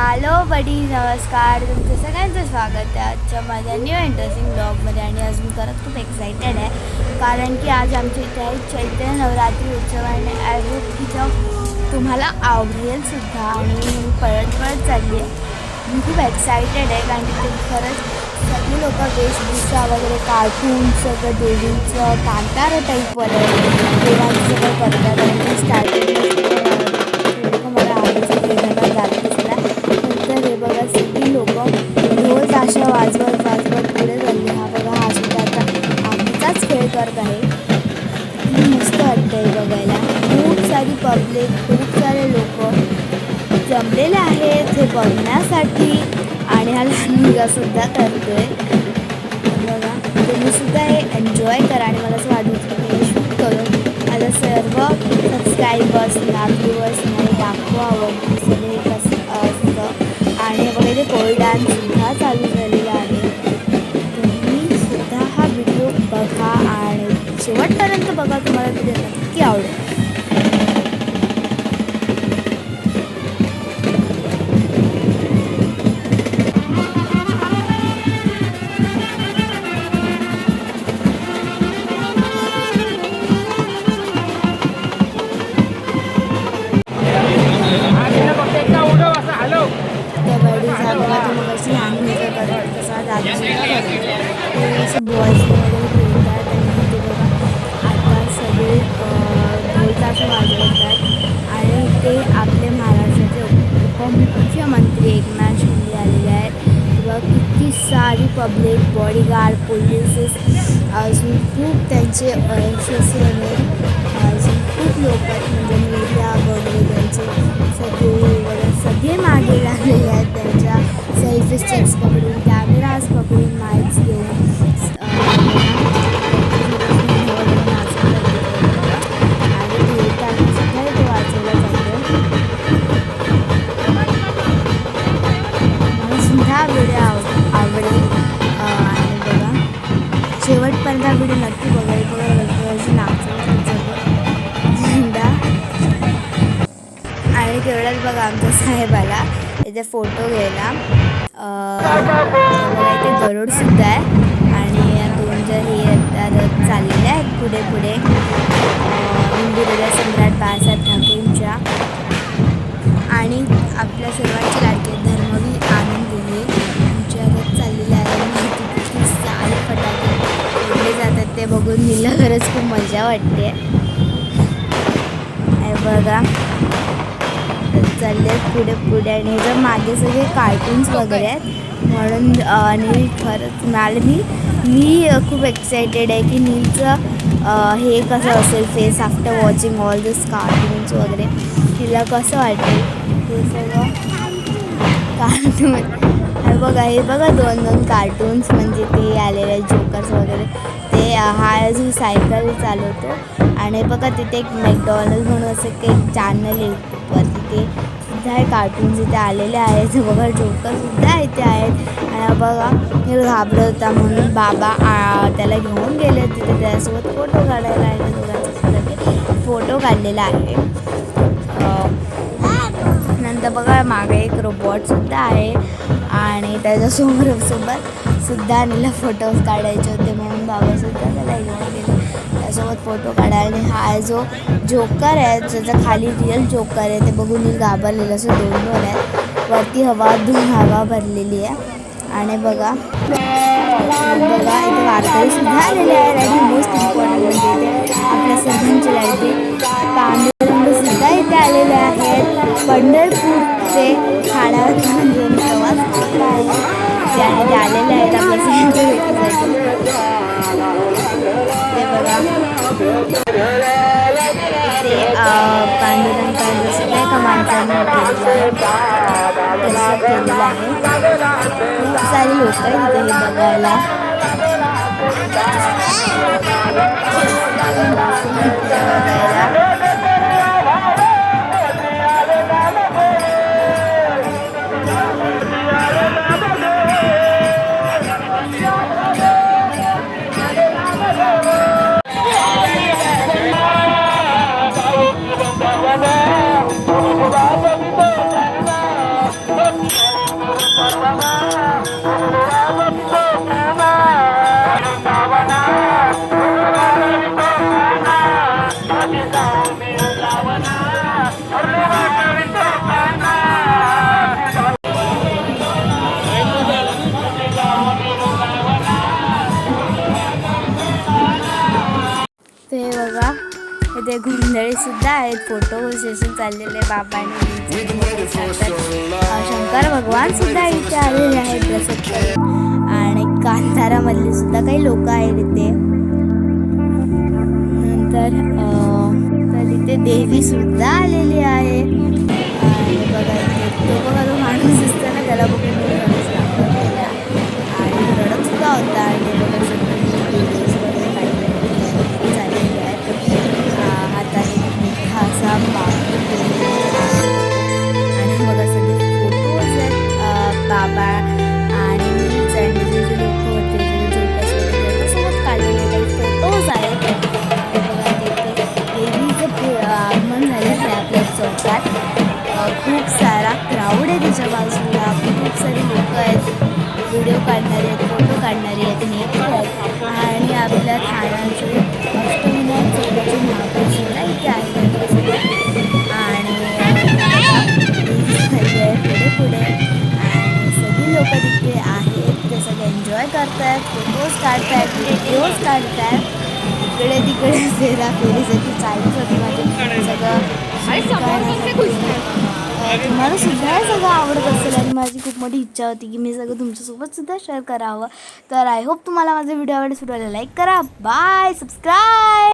Hello बडी, नमस्कार. तुमचं सगळ्यांचं स्वागत आहे आजच्या माझ्या न्यू इंटरेस्टिंग ब्लॉगमध्ये. आणि आज मी खरंच खूप एक्सायटेड आहे कारण की आज आमच्या इथे आहे चैत्र नवरात्री उत्सव आणि आय होप की तुम्हाला आवडेल सुद्धा. आणि मी पळत चालली आहे. मी खूप एक्सायटेड आहे कारण की ते खरंच सगळी लोक वेशभूषा वगैरे कार्टून सगळं देवींचं कांतारा टाईपवालं देवांचं सगळं करतात. आणि स्टार्टिंग मला आवडीचं प्रेरणा जात दिसला. नंतर हे बघा सगळी लोक ढोल ताशा वाजवत पुढे चालली. हा बघा हा सुद्धा आता आमचाच खेळ करत आहे. मस्त वाटतं आहे बघायला. खूप सारी पब्लिक, खूप सारे लोक जमलेले आहेत हे बघण्यासाठी. आणि हा लहान मुलगासुद्धा करतो आहे बघा. तुम्हीसुद्धा हे एन्जॉय करा. आणि मला असं वाटतं की हे शूट करून माझं सर्व सबस्क्रायबर्सना व्ह्युअर्सना हे दाखवावं की सगळे कसं असतं. आणि बघा इथे कोळी डान्ससुद्धा चालू झालेला आहे. तुम्हीसुद्धा हा व्हिडिओ बघा आणि शेवटपर्यंत बघा. तुम्हाला व्हिडिओ नक्की आवडेल. असं बॉयज वगैरे खेळतात. आणि ते बघा आता सगळे ढोल-ताशे वाजवतात. आणि ते आपले महाराष्ट्राचे उपमुख्यमंत्री एकनाथ शिंदे आलेले आहेत. किंवा किती सारी पब्लिक, बॉडीगार्ड, पोलिसेस, अजून खूप त्यांचे शिवसेने अजून खूप लोक आहेत. म्हणजे मीडिया वगैरे त्यांचे सगळे मागे लागलेले आहेत. त्यांच्या सेल्फी स्टिक्स पकडून, कॅमेराज पकडून, माईक्स घेऊन आवडेल. आणि बघा शेवटपर्यंत हा व्हिडिओ नक्की बघायचं नाचायचं झेंडा. आणि तेवढ्याच बघा आमचा साहेब आला इथे फोटो घ्यायला. बघा इथे गरुडसुद्धा आहे. आणि दोन जण हे रथ चाललेले आहेत पुढे हिंदू हृदय सम्राट बाळासाहेब ठाकरेंच्या. आणि आपल्या सर्वांची लाडकी धर्मवीर आनंद हे आमच्या रथ चाललेले आहे. किती सारे फटाके उडले जातात ते बघून मला खरंच खूप मजा वाटते. बघा चालले पुढे आणि ह्याच्या मागे सगळे कार्टून्स वगैरे आहेत. म्हणून आणि खरंच मी खूप एक्सायटेड आहे की नीलचं हे कसं असेल फेस आफ्टर वॉचिंग ऑल दिस कार्टून्स वगैरे. तिला कसं वाटेल हे सगळं कार्टून. हे बघा दोन कार्टून्स म्हणजे ते आलेले आहेत जोकर्स वगैरे. ते हा जो सायकल चालवतो. आणि बघा तिथे एक मॅकडॉनल्ड म्हणून असं काही चॅनल आहे वरती, ते सुद्धा हे कार्टून्स इथे आलेले आहेत. बघा जोकरसुद्धा इथे आहेत. आणि बघा हे घाबरत होता म्हणून बाबा त्याला घेऊन गेले तिथे त्यासोबत फोटो काढायला. आणि दोघांचा ते फोटो काढलेला आहे. नंतर बघा मागे एक रोबॉटसुद्धा आहे. आणि त्याच्यासोबत सुद्धा नीला फोटो काढायचे होते म्हणून बाबासुद्धा त्याला घेऊन गेले त्यासोबत फोटो काढायला. आणि हा जो जोकर आहे ज्याचा खाली रिअल जोकर आहे ते बघून नील घाबरलेलं. असं दोन आहेत वरती हवा भरलेली आहे. आणि बघा इथे वारकरीसुद्धा आलेले आहेत. आणि मोस्ट इम्पॉर्टंट म्हणजे इथे आपल्या सर्वांचे लाडके पांडुरंगसुद्धा इथे आलेले आहेत. पंढरपूरचे ठाण्यावर घेऊन प्रवास केलेला आहे ते आलेले आहेत आपल्या सगळ्यांच्या भेटीसाठी. ते बघा ते पांडुरंगांसुद्धा एका माणसाने केलेलं आहे. खूप सारी लोक आहेत इथे हे बघायला. ते बघा इथे गोंधळी सुद्धा आहेत. फोटो सेशन चाललेले बाबांनी. शंकर भगवान सुद्धा इथे आलेले आहेत प्रसाद करून. आणि कांतारामधले सुद्धा काही लोक आहेत इथे. नंतर तर इथे देवी सुद्धा आलेली आहे. आणि बघा इथे तो माणूस दिसतो ना, त्याला बघून आणि रडत सुद्धा होता. आणि बघा व्हिडिओज वगैरे काढले झालेले आहेत. हाताने मोठा असा आणि बघा सगळे फोटोज आहेत बाबा आणि मीच आणि जे जे लोक होते त्याच्यासोबत काढलेले काही फोटोज आहेत. बघा देवीचं आगमन झालेलं आहे आपल्या चौकात. खूप सारा क्राऊड आहे त्याच्या बाजूला. खूप सारे लोक आहेत, व्हिडिओ काढणारे आहेत, फोटो काढणारे आहेत, नेते आहेत. आणि आपल्या ठाण्याचे अष्टविनायक चौकाचे महापौर सुद्धा इथे आहेत. आणि पुढे पुढे आणि सगळी लोक तिथे आहेत. ते सगळे एन्जॉय करतायत, फोटोज काढतायत, व्हिडिओज काढतायत. इकडे तिकडे फेरीसाठी चालूच होती माझी सगळं. तुम्हाला सुद्धा सगळं आवडत असेल आणि माझी खूप मोठी इच्छा होती की मी सगळं तुमच्यासोबत सुद्धा शेअर करावं. तर आय होप तुम्हाला माझा व्हिडिओ आवडेल. सुरुवातीला लाईक करा. Bye, subscribe.